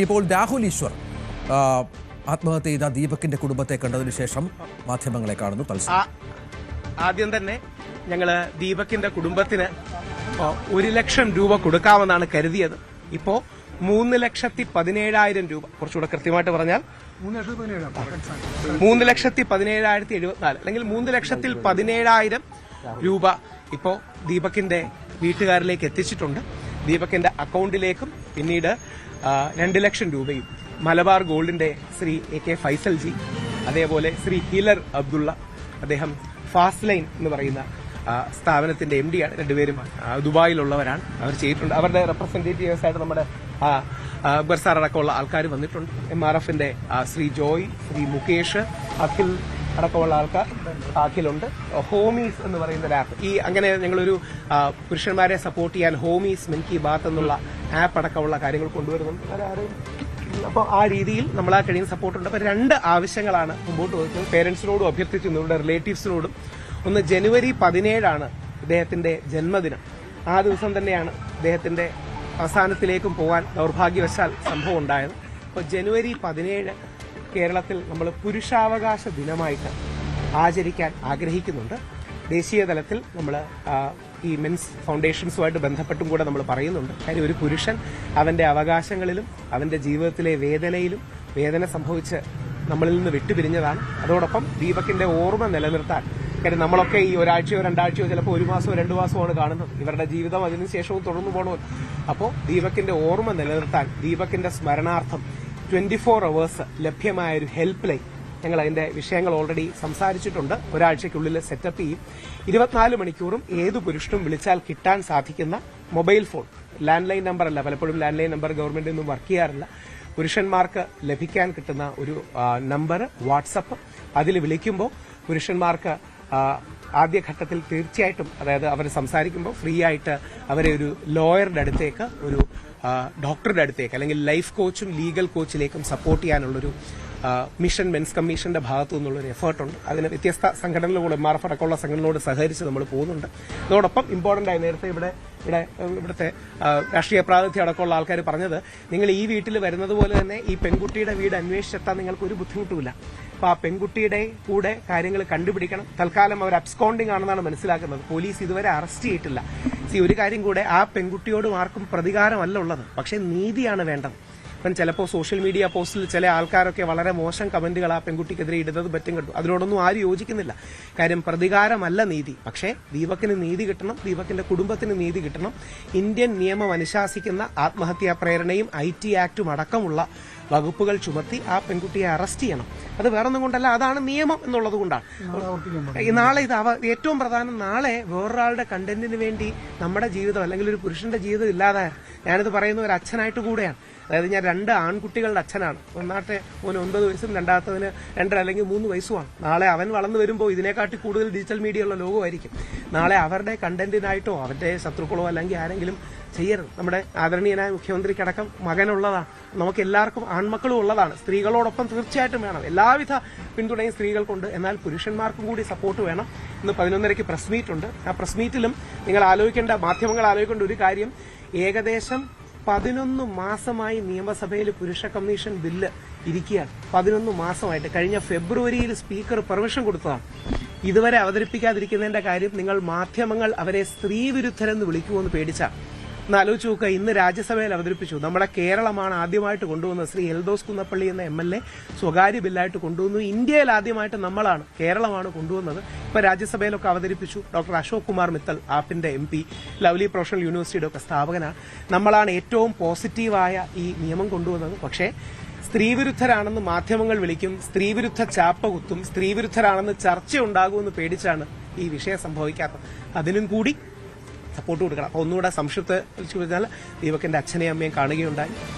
ഇപ്പോൾ രാഹുൽ ഈശ്വർ ആത്മഹത്യ ചെയ്ത ദീപകിന്റെ കുടുംബത്തെ കണ്ടതിനു ശേഷം മാധ്യമങ്ങളെ കാണുന്നു. ആദ്യം തന്നെ ഞങ്ങള് ദീപകിന്റെ കുടുംബത്തിന് 1 ലക്ഷം രൂപ കൊടുക്കാമെന്നാണ് കരുതിയത്. ഇപ്പോ 3,17,000 രൂപ, കുറച്ചുകൂടെ കൃത്യമായിട്ട് പറഞ്ഞാൽ 3,17,074 അല്ലെങ്കിൽ 3,17,000 രൂപ ഇപ്പോ ദീപകിന്റെ വീട്ടുകാരിലേക്ക് എത്തിച്ചിട്ടുണ്ട്. ദീപകിന്റെ അക്കൗണ്ടിലേക്കും പിന്നീട് 2 ലക്ഷം രൂപയും മലബാർ ഗോൾഡിന്റെ ശ്രീ AK ഫൈസൽ ജി, അതേപോലെ ശ്രീ ഹീലർ അബ്ദുള്ള, അദ്ദേഹം ഫാസ്റ്റ് ലൈൻ എന്ന് പറയുന്ന സ്ഥാപനത്തിന്റെ MD ആണ്. രണ്ടുപേരും ദുബായിലുള്ളവരാണ്. അവർ ചെയ്തിട്ടുണ്ട്. അവരുടെ റെപ്രസെന്റേറ്റീവ്സ് ആയിട്ട് നമ്മുടെ അക്ബർ സാർ അടക്കമുള്ള ആൾക്കാർ വന്നിട്ടുണ്ട്. MRFന്റെ ശ്രീ ജോയ്, ശ്രീ മുകേഷ്, അഖിൽ അടക്കമുള്ള ആൾക്കാർ, അഖിലുണ്ട്. ഹോമീസ് എന്ന് പറയുന്ന ഒരു ആപ്പ്, അങ്ങനെ ഞങ്ങളൊരു പുരുഷന്മാരെ സപ്പോർട്ട് ചെയ്യാൻ ഹോമീസ് മൻ കി ബാത്ത് എന്നുള്ള ആപ്പ് അടക്കമുള്ള കാര്യങ്ങൾ കൊണ്ടുവരുന്നുണ്ട്. അപ്പോൾ ആ രീതിയിൽ നമ്മൾ ആ കഴിയുന്ന സപ്പോർട്ടുണ്ട്. അപ്പോൾ 2 ആവശ്യങ്ങളാണ് മുമ്പോട്ട് വെക്കുന്നത്. പേരൻസിനോടും അഭ്യർത്ഥിക്കുന്നു, ഇവരുടെ റിലേറ്റീവ്സിനോടും. ഒന്ന്, ജനുവരി 17 ഇദ്ദേഹത്തിന്റെ ജന്മദിനം. ആ ദിവസം തന്നെയാണ് ഇദ്ദേഹത്തിന്റെ അവസാനത്തിലേക്കും പോകാൻ ദൗർഭാഗ്യവശാൽ സംഭവം ഉണ്ടായത്. അപ്പോൾ ജനുവരി 17 കേരളത്തിൽ നമ്മൾ പുരുഷാവകാശ ദിനമായിട്ട് ആചരിക്കാൻ ആഗ്രഹിക്കുന്നുണ്ട്. ദേശീയ തലത്തിൽ നമ്മൾ ഈ മെൻസ് ഫൗണ്ടേഷൻസുമായിട്ട് ബന്ധപ്പെട്ടും കൂടെ നമ്മൾ പറയുന്നുണ്ട്. കാര്യം ഒരു പുരുഷൻ അവന്റെ അവകാശങ്ങളിലും അവന്റെ ജീവിതത്തിലെ വേദനയിലും വേദന സംഭവിച്ച് നമ്മളിൽ നിന്ന് വിട്ടുപിരിഞ്ഞതാണ്. അതോടൊപ്പം ദീപകിന്റെ ഓർമ്മ നിലനിർത്താൻ, കാര്യം നമ്മളൊക്കെ ഈ ഒരാഴ്ചയോ 2 ആഴ്ചയോ ചിലപ്പോൾ 1 മാസമോ 2 മാസമോ കാണുന്നത്. ഇവരുടെ ജീവിതം അതിനുശേഷവും തുടർന്നു പോകണമല്ലോ. അപ്പോൾ ദീപകിന്റെ ഓർമ്മ നിലനിർത്താൻ, ദീപകിന്റെ സ്മരണാർത്ഥം 24 hours ലഭ്യമായ ഒരു ഹെൽപ്പ് ലൈൻ ഞങ്ങൾ അതിന്റെ വിഷയങ്ങൾ ഓൾറെഡി സംസാരിച്ചിട്ടുണ്ട്. ഒരാഴ്ചയ്ക്കുള്ളിൽ സെറ്റപ്പ് ചെയ്യും. 24 മണിക്കൂറും ഏതു പുരുഷനും വിളിച്ചാൽ കിട്ടാൻ സാധിക്കുന്ന mobile phone, land line number അല്ല. പലപ്പോഴും ലാൻഡ് ലൈൻ നമ്പർ ഗവൺമെന്റിൽ നിന്നും വർക്ക് ചെയ്യാറില്ല. പുരുഷന്മാർക്ക് ലഭിക്കാൻ കിട്ടുന്ന ഒരു നമ്പർ വാട്സപ്പ്. അതിൽ വിളിക്കുമ്പോൾ പുരുഷന്മാർക്ക് ആദ്യഘട്ടത്തിൽ തീർച്ചയായിട്ടും, അതായത് അവർ സംസാരിക്കുമ്പോൾ ഫ്രീ ആയിട്ട് അവരെ ഒരു ലോയറുടെ അടുത്തേക്ക്, ഒരു ഡോക്ടറുടെ അടുത്തേക്ക്, അല്ലെങ്കിൽ ലൈഫ് കോച്ചും ലീഗൽ കോച്ചിലേക്കും സപ്പോർട്ട് ചെയ്യാനുള്ളൊരു മിഷൻ മെൻസ് കമ്മീഷന്റെ ഭാഗത്തു നിന്നുള്ളൊരു എഫേർട്ടുണ്ട്. അതിന് വ്യത്യസ്ത സംഘടനകളോട്, MRF അടക്കമുള്ള സംഘടനകളോട് സഹകരിച്ച് നമ്മൾ പോകുന്നുണ്ട്. അതോടൊപ്പം ഇമ്പോർട്ടന്റ് ആയി നേരത്തെ ഇവിടുത്തെ രാഷ്ട്രീയ പ്രാതിനിധ്യം അടക്കമുള്ള ആൾക്കാർ പറഞ്ഞത്, നിങ്ങൾ ഈ വീട്ടിൽ വരുന്നത് പോലെ തന്നെ ഈ പെൺകുട്ടിയുടെ വീട് അന്വേഷിച്ചെത്താൻ നിങ്ങൾക്ക് ഒരു ബുദ്ധിമുട്ടുമില്ല. അപ്പൊ ആ പെൺകുട്ടിയുടെ കൂടെ കാര്യങ്ങൾ കണ്ടുപിടിക്കണം. തൽക്കാലം അവർ അബ്സ്കോണ്ടിങ് ആണെന്നാണ് മനസ്സിലാക്കുന്നത്. പോലീസ് ഇതുവരെ അറസ്റ്റ് ചെയ്തിട്ടില്ല. ഒരു കാര്യം കൂടെ, ആ പെൺകുട്ടിയോടും ആർക്കും പ്രതികാരമല്ല ഉള്ളത്, പക്ഷെ നീതിയാണ് വേണ്ടത്. ഇപ്പം ചിലപ്പോൾ സോഷ്യൽ മീഡിയ പോസ്റ്റിൽ ചില ആൾക്കാരൊക്കെ വളരെ മോശം കമന്റുകൾ ആ പെൺകുട്ടിക്കെതിരെ ഇടുന്നത് പറ്റും കണ്ടു. അതിനോടൊന്നും ആരും യോജിക്കുന്നില്ല. കാര്യം പ്രതികാരമല്ല നീതി. പക്ഷേ ദീപകിന് നീതി കിട്ടണം, ദീപകിന്റെ കുടുംബത്തിന് നീതി കിട്ടണം. ഇന്ത്യൻ നിയമം അനുശാസിക്കുന്ന ആത്മഹത്യാ പ്രേരണയും IT ആക്ടും അടക്കമുള്ള വകുപ്പുകൾ ചുമത്തി ആ പെൺകുട്ടിയെ അറസ്റ്റ് ചെയ്യണം. അത് വേറൊന്നും കൊണ്ടല്ല, അതാണ് നിയമം എന്നുള്ളത് കൊണ്ടാണ്. നാളെ ഏറ്റവും പ്രധാനം, നാളെ വേറൊരാളുടെ കണ്ടന്റിന് വേണ്ടി നമ്മുടെ ജീവിതം അല്ലെങ്കിൽ ഒരു പുരുഷന്റെ ജീവിതം ഇല്ലാതായ, ഞാനിത് പറയുന്ന ഒരു അച്ഛനായിട്ട് കൂടെയാണ്. അതായത് ഞാൻ 2 ആൺകുട്ടികളുടെ അച്ഛനാണ്. ഒന്നാമത്തെ മോന് 9 വയസ്സും രണ്ടാമത്തതിന് 2 അല്ലെങ്കിൽ 3 വയസ്സുമാണ്. നാളെ അവൻ വളർന്നു വരുമ്പോൾ ഇതിനെക്കാട്ടി കൂടുതൽ ഡിജിറ്റൽ മീഡിയ ഉള്ള ലോകമായിരിക്കും. നാളെ അവരുടെ കണ്ടന്റിനായിട്ടോ അവരുടെ ശത്രുക്കളോ അല്ലെങ്കിൽ ആരെങ്കിലും ചെയ്യരുത്. നമ്മുടെ ആദരണീയനായ മുഖ്യമന്ത്രിക്കടക്കം മകനുള്ളതാണ്. നമുക്ക് എല്ലാവർക്കും ആൺമക്കളും ഉള്ളതാണ്. സ്ത്രീകളോടൊപ്പം തീർച്ചയായിട്ടും വേണം എല്ലാവിധ പിന്തുണയും സ്ത്രീകൾക്കുണ്ട്. എന്നാൽ പുരുഷന്മാർക്കും കൂടി സപ്പോർട്ട് വേണം. ഇന്ന് 11:30 പ്രസ് മീറ്റ് ഉണ്ട്. ആ പ്രസ് മീറ്റിലും നിങ്ങൾ മാധ്യമങ്ങൾ ആലോചിക്കേണ്ട ഒരു കാര്യം, ഏകദേശം 11 മാസമായി നിയമസഭയിൽ പുരുഷ കമ്മീഷൻ ബില്ല് ഇരിക്കുകയാണ്. 11 മാസമായിട്ട്. കഴിഞ്ഞ ഫെബ്രുവരിയിൽ സ്പീക്കർ പെർമിഷൻ കൊടുത്തതാണ്. ഇതുവരെ അവതരിപ്പിക്കാതിരിക്കുന്നതിന്റെ കാര്യം, നിങ്ങൾ മാധ്യമങ്ങൾ അവരെ സ്ത്രീവിരുദ്ധരെന്ന് വിളിക്കുമെന്ന് പേടിച്ചാൽ ഒന്ന് ആലോചിച്ച് നോക്കുക. ഇന്ന് രാജ്യസഭയിൽ അവതരിപ്പിച്ചു. നമ്മുടെ കേരളമാണ് ആദ്യമായിട്ട് കൊണ്ടുവന്നത്. ശ്രീ എൽദോസ് കുന്നപ്പള്ളി എന്ന MLA സ്വകാര്യ ബില്ലായിട്ട് കൊണ്ടുവന്നു. ഇന്ത്യയിൽ ആദ്യമായിട്ട് നമ്മളാണ്, കേരളമാണ് കൊണ്ടുവന്നത്. ഇപ്പൊ രാജ്യസഭയിലൊക്കെ അവതരിപ്പിച്ചു. ഡോക്ടർ അശോക് കുമാർ മിത്തൽ, ആപ്പിന്റെ MP, ലവ്ലി പ്രൊഫഷണൽ യൂണിവേഴ്സിറ്റിയുടെ ഒക്കെ സ്ഥാപകനാണ്. നമ്മളാണ് ഏറ്റവും പോസിറ്റീവായ ഈ നിയമം കൊണ്ടുവന്നത്. പക്ഷേ സ്ത്രീവിരുദ്ധരാണെന്ന് മാധ്യമങ്ങൾ വിളിക്കും, സ്ത്രീവിരുദ്ധ ചാപ്പ കുത്തും, സ്ത്രീവിരുദ്ധരാണെന്ന് ചർച്ചയുണ്ടാകുമെന്ന് പേടിച്ചാണ് ഈ വിഷയം സംഭവിക്കാത്തത്. അതിനും കൂടി സപ്പോർട്ട് കൊടുക്കണം. അപ്പോൾ ഒന്നുകൂടെ സംക്ഷിപ്ത പറഞ്ഞാൽ, ദീപകിന്റെ അച്ഛനെയും അമ്മയും കാണുകയുണ്ടായി.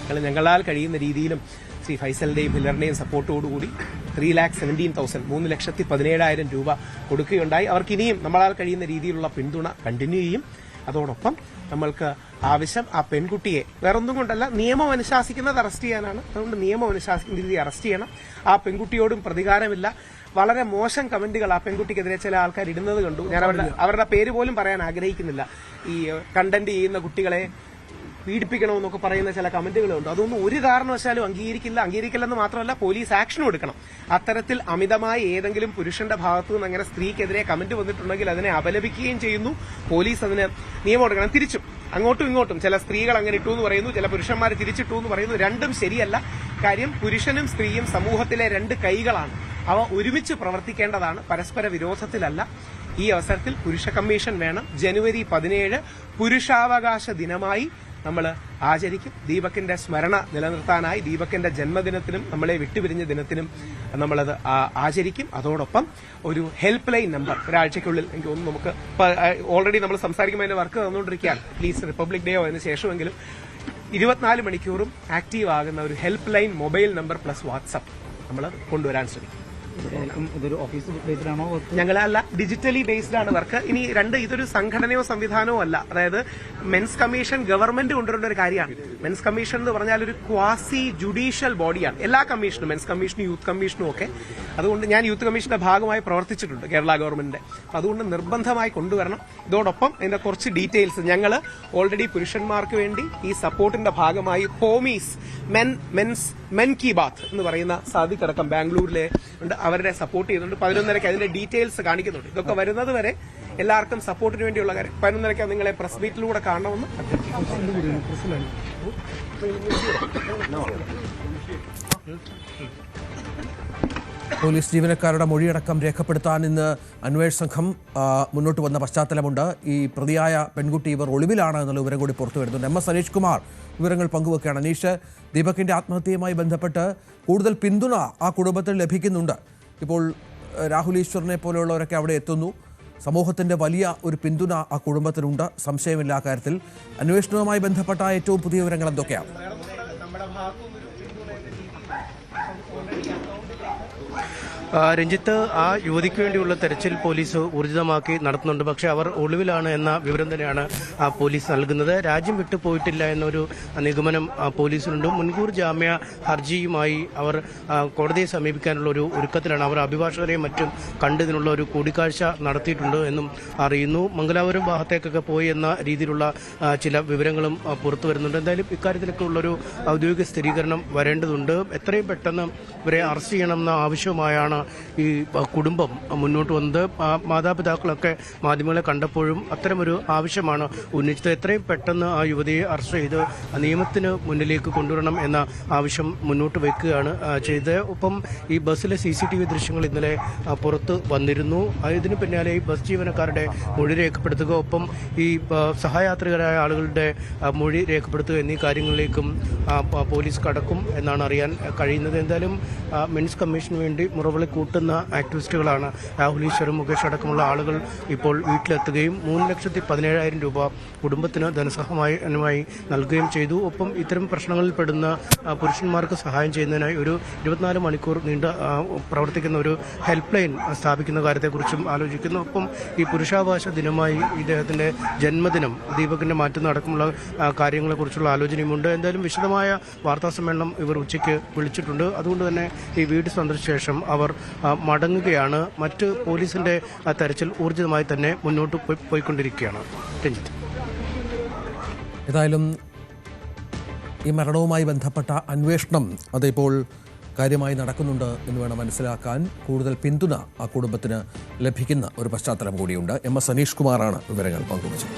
ഞങ്ങളാൽ കഴിയുന്ന രീതിയിലും ശ്രീ ഫൈസലിന്റെയും ഹില്ലറിന്റെയും സപ്പോർട്ടോടുകൂടി 3,17,000 3,17,000 രൂപ കൊടുക്കുകയുണ്ടായി. അവർക്ക് ഇനിയും നമ്മളാൽ കഴിയുന്ന രീതിയിലുള്ള പിന്തുണ കണ്ടിന്യൂ ചെയ്യും. അതോടൊപ്പം നമ്മൾക്ക് ആവശ്യം ആ പെൺകുട്ടിയെ വേറൊന്നും കൊണ്ടല്ല, നിയമം അനുശാസിക്കുന്നത് അറസ്റ്റ് ചെയ്യാനാണ്. അതുകൊണ്ട് നിയമം അനുശാസിക്കുന്ന രീതി അറസ്റ്റ് ചെയ്യണം. ആ പെൺകുട്ടിയോടും പ്രതികാരമില്ല. വളരെ മോശം കമന്റുകൾ ആ പെൺകുട്ടിക്കെതിരെ ചില ആൾക്കാർ ഇടുന്നത് കണ്ടു. ഞാൻ അവരുടെ പേര് പോലും പറയാൻ ആഗ്രഹിക്കുന്നില്ല. ഈ കണ്ടന്റ് ചെയ്യുന്ന കുട്ടികളെ പീഡിപ്പിക്കണമെന്നൊക്കെ പറയുന്ന ചില കമന്റുകളുണ്ട്. അതൊന്നും ഒരു കാരണവശാലും അംഗീകരിക്കില്ലെന്ന് മാത്രമല്ല പോലീസ് ആക്ഷനും എടുക്കണം. അത്തരത്തിൽ അമിതമായി ഏതെങ്കിലും പുരുഷന്റെ ഭാഗത്തു നിന്ന് അങ്ങനെ സ്ത്രീക്കെതിരെ കമന്റ് വന്നിട്ടുണ്ടെങ്കിൽ അതിനെ അപലപിക്കുകയും ചെയ്യുന്നു. പോലീസ് അതിന് നിയമം എടുക്കണം. തിരിച്ചും അങ്ങോട്ടും ഇങ്ങോട്ടും ചില സ്ത്രീകൾ അങ്ങനെ ഇട്ടു എന്ന് പറയുന്നു, ചില പുരുഷന്മാർ തിരിച്ചിട്ടു എന്ന് പറയുന്നു. രണ്ടും ശരിയല്ല. കാര്യം പുരുഷനും സ്ത്രീയും സമൂഹത്തിലെ രണ്ട് കൈകളാണ്. അവ ഒരുമിച്ച് പ്രവർത്തിക്കേണ്ടതാണ്, പരസ്പര വിരോധത്തിലല്ല. ഈ അവസരത്തിൽ പുരുഷ കമ്മീഷൻ വേണം. ജനുവരി 17 പുരുഷാവകാശ ദിനമായി നമ്മൾ ആചരിക്കും. ദീപകിന്റെ സ്മരണ നിലനിർത്താനായി ദീപകിന്റെ ജന്മദിനത്തിനും നമ്മളെ വിട്ടുപിരിഞ്ഞ ദിനത്തിനും നമ്മളത് ആചരിക്കും. അതോടൊപ്പം ഒരു ഹെൽപ്പ് ലൈൻ നമ്പർ ഒരാഴ്ചയ്ക്കുള്ളിൽ എനിക്ക് തോന്നുന്നു നമുക്ക് ഓൾറെഡി നമ്മൾ സംസാരിക്കുമ്പോൾ അതിന്റെ വർക്ക് തന്നുകൊണ്ടിരിക്കുകയാണ്. പ്ലീസ് റിപ്പബ്ലിക് ഡേയോ അതിന് ശേഷമെങ്കിലും 24 മണിക്കൂറും ആക്റ്റീവ് ആകുന്ന ഒരു help line mobile number plus WhatsApp നമ്മൾ കൊണ്ടുവരാൻ ശ്രമിക്കും. ഇതൊരു ഓഫീസ് ബേസ്ഡാണോ? ഞങ്ങളല്ല, ഡിജിറ്റലി ബേസ്ഡ് ആണ് വർക്ക്. ഇനി ഇതൊരു സംഘടനയോ സംവിധാനമോ അല്ല. അതായത് മെൻസ് കമ്മീഷൻ ഗവൺമെന്റ് കൊണ്ടുവരേണ്ട ഒരു കാര്യമാണ്. മെൻസ് കമ്മീഷൻ എന്ന് പറഞ്ഞാൽ ഒരു ക്വാസി ജുഡീഷ്യൽ ബോഡിയാണ്. എല്ലാ കമ്മീഷനും, മെൻസ് കമ്മീഷനും യൂത്ത് കമ്മീഷനും ഒക്കെ. അതുകൊണ്ട് ഞാൻ യൂത്ത് കമ്മീഷന്റെ ഭാഗമായി പ്രവർത്തിച്ചിട്ടുണ്ട് കേരള ഗവൺമെന്റിന്റെ. അതുകൊണ്ട് നിർബന്ധമായി കൊണ്ടുവരണം. ഇതോടൊപ്പം ഇതിന്റെ കുറച്ച് ഡീറ്റെയിൽസ് ഞങ്ങൾ ഓൾറെഡി പുരുഷന്മാർക്ക് വേണ്ടി ഈ സപ്പോർട്ടിന്റെ ഭാഗമായി ഹോമീസ് മെൻ കി ബാത്ത് എന്ന് പറയുന്ന സാദിഖടക്കം ബാംഗ്ലൂരിലെ ഉണ്ട്, അവരുടെ സപ്പോർട്ട് ചെയ്യുന്നുണ്ട്. 11:30 അതിന്റെ ഡീറ്റെയിൽസ് കാണിക്കുന്നുണ്ട്. ഇതൊക്കെ വരുന്നത് വരെ എല്ലാവർക്കും സപ്പോർട്ടിന് വേണ്ടിയുള്ള കാര്യം 11:30 നിങ്ങളെ പ്രസ് മീറ്റിലൂടെ കാണണമെന്ന് പോലീസ് ജീവനക്കാരുടെ മൊഴിയടക്കം രേഖപ്പെടുത്താൻ ഇന്ന് അന്വേഷണ സംഘം മുന്നോട്ട് വന്ന പശ്ചാത്തലമുണ്ട്. ഈ പ്രതിയായ പെൺകുട്ടി ഇവർ ഒളിവിലാണ് എന്നുള്ള വിവരം കൂടി പുറത്തു വരുന്നുണ്ട്. MS അനീഷ് കുമാർ വിവരങ്ങൾ പങ്കുവെക്കുകയാണ്. അനീഷ്, ദീപകിന്റെ ആത്മഹത്യയുമായി ബന്ധപ്പെട്ട് കൂടുതൽ പിന്തുണ ആ കുടുംബത്തിൽ ലഭിക്കുന്നുണ്ട്. ഇപ്പോൾ രാഹുൽ ഈശ്വറിനെ പോലെയുള്ളവരൊക്കെ അവിടെ എത്തുന്നു. സമൂഹത്തിന്റെ വലിയ ഒരു പിന്തുണ ആ കുടുംബത്തിനുണ്ട്, സംശയമില്ല ആ കാര്യത്തിൽ. അന്വേഷണവുമായി ബന്ധപ്പെട്ട ഏറ്റവും പുതിയ വിവരങ്ങൾ എന്തൊക്കെയാണ്? രഞ്ജിത്ത്, ആ യുവതിക്ക് വേണ്ടിയുള്ള തെരച്ചിൽ പോലീസ് ഊർജിതമാക്കി നടത്തുന്നുണ്ട്. പക്ഷേ അവർ ഒളിവിലാണ് എന്ന വിവരം തന്നെയാണ് പോലീസ് നൽകുന്നത്. രാജ്യം വിട്ടു പോയിട്ടില്ല എന്നൊരു നിഗമനം പോലീസിനുണ്ട്. മുൻകൂർ ജാമ്യ ഹർജിയുമായി അവർ കോടതിയെ സമീപിക്കാനുള്ള ഒരു ഒരുക്കത്തിലാണ്. അവർ അഭിഭാഷകരെയും മറ്റും കണ്ടതിനുള്ള ഒരു കൂടിക്കാഴ്ച നടത്തിയിട്ടുണ്ട് എന്നും അറിയുന്നു. മംഗലാപുരം ഭാഗത്തേക്കൊക്കെ പോയി എന്ന രീതിയിലുള്ള ചില വിവരങ്ങളും പുറത്തു വരുന്നുണ്ട്. എന്തായാലും ഇക്കാര്യത്തിലൊക്കെ ഉള്ളൊരു ഔദ്യോഗിക സ്ഥിരീകരണം വരേണ്ടതുണ്ട്. എത്രയും പെട്ടെന്ന് ഇവരെ അറസ്റ്റ് ചെയ്യണമെന്ന ആവശ്യമായാണ് ഈ കുടുംബം മുന്നോട്ട് വന്നത്. മാതാപിതാക്കളൊക്കെ മാധ്യമങ്ങളെ കണ്ടപ്പോഴും അത്തരമൊരു ആവശ്യമാണ് ഉന്നയിച്ചത്. എത്രയും പെട്ടെന്ന് ആ യുവതിയെ അറസ്റ്റ് ചെയ്ത് നിയമത്തിന് മുന്നിലേക്ക് കൊണ്ടുവരണം എന്ന ആവശ്യം മുന്നോട്ട് വയ്ക്കുകയാണ് ചെയ്തത്. ഒപ്പം ഈ ബസ്സിലെ CCTV ദൃശ്യങ്ങൾ ഇന്നലെ പുറത്ത് വന്നിരുന്നു. ഇതിന് പിന്നാലെ ഈ ബസ് ജീവനക്കാരുടെ മൊഴി രേഖപ്പെടുത്തുക, ഒപ്പം ഈ സഹയാത്രികരായ ആളുകളുടെ മൊഴി രേഖപ്പെടുത്തുക എന്നീ കാര്യങ്ങളിലേക്കും പോലീസ് കടക്കും എന്നാണ് അറിയാൻ കഴിയുന്നത്. എന്തായാലും മെൻസ് കമ്മീഷന് വേണ്ടി മുറവിളി കൂട്ടുന്ന ആക്ടിവിസ്റ്റുകളാണ് രാഹുൽ ഈശ്വറും മുകേഷ് അടക്കമുള്ള ആളുകൾ ഇപ്പോൾ വീട്ടിലെത്തുകയും 3,17,000 രൂപ കുടുംബത്തിന് ധനസഹായമായി നൽകുകയും ചെയ്തു. ഒപ്പം ഇത്തരം പ്രശ്നങ്ങളിൽ പെടുന്ന പുരുഷന്മാർക്ക് സഹായം ചെയ്യുന്നതിനായി ഒരു 24 മണിക്കൂർ പ്രവർത്തിക്കുന്ന ഒരു ഹെൽപ്പ് ലൈൻ സ്ഥാപിക്കുന്ന കാര്യത്തെക്കുറിച്ചും ആലോചിക്കുന്നു. ഒപ്പം ഈ പുരുഷാവകാശ ദിനമായി ഇദ്ദേഹത്തിന്റെ ജന്മദിനം, ദീപകിന്റെ മാറ്റുന്ന അടക്കമുള്ള കാര്യങ്ങളെക്കുറിച്ചുള്ള ആലോചനയുമുണ്ട്. എന്തായാലും വിശദമായ വാർത്താ സമ്മേളനം ഇവർ ഉച്ചയ്ക്ക് വിളിച്ചിട്ടുണ്ട്. അതുകൊണ്ട് തന്നെ ഈ വീട് സന്ദർശിച്ച ശേഷം അവർ മടങ്ങുകയാണ്. മറ്റ് പോലീസിന്റെ തെരച്ചിൽ ഊർജിതമായി തന്നെ മുന്നോട്ട് പോയിക്കൊണ്ടിരിക്കുകയാണ്. രഞ്ജിത്ത്, ഏതായാലും ഈ മരണവുമായി ബന്ധപ്പെട്ട അന്വേഷണം അതിപ്പോൾ കാര്യമായി നടക്കുന്നുണ്ട് എന്ന് വേണം മനസ്സിലാക്കാൻ. കൂടുതൽ പിന്തുണ ആ കുടുംബത്തിന് ലഭിക്കുന്ന ഒരു പശ്ചാത്തലം കൂടിയുണ്ട്. MS അനീഷ് കുമാറാണ് വിവരങ്ങൾ പങ്കുവച്ചത്.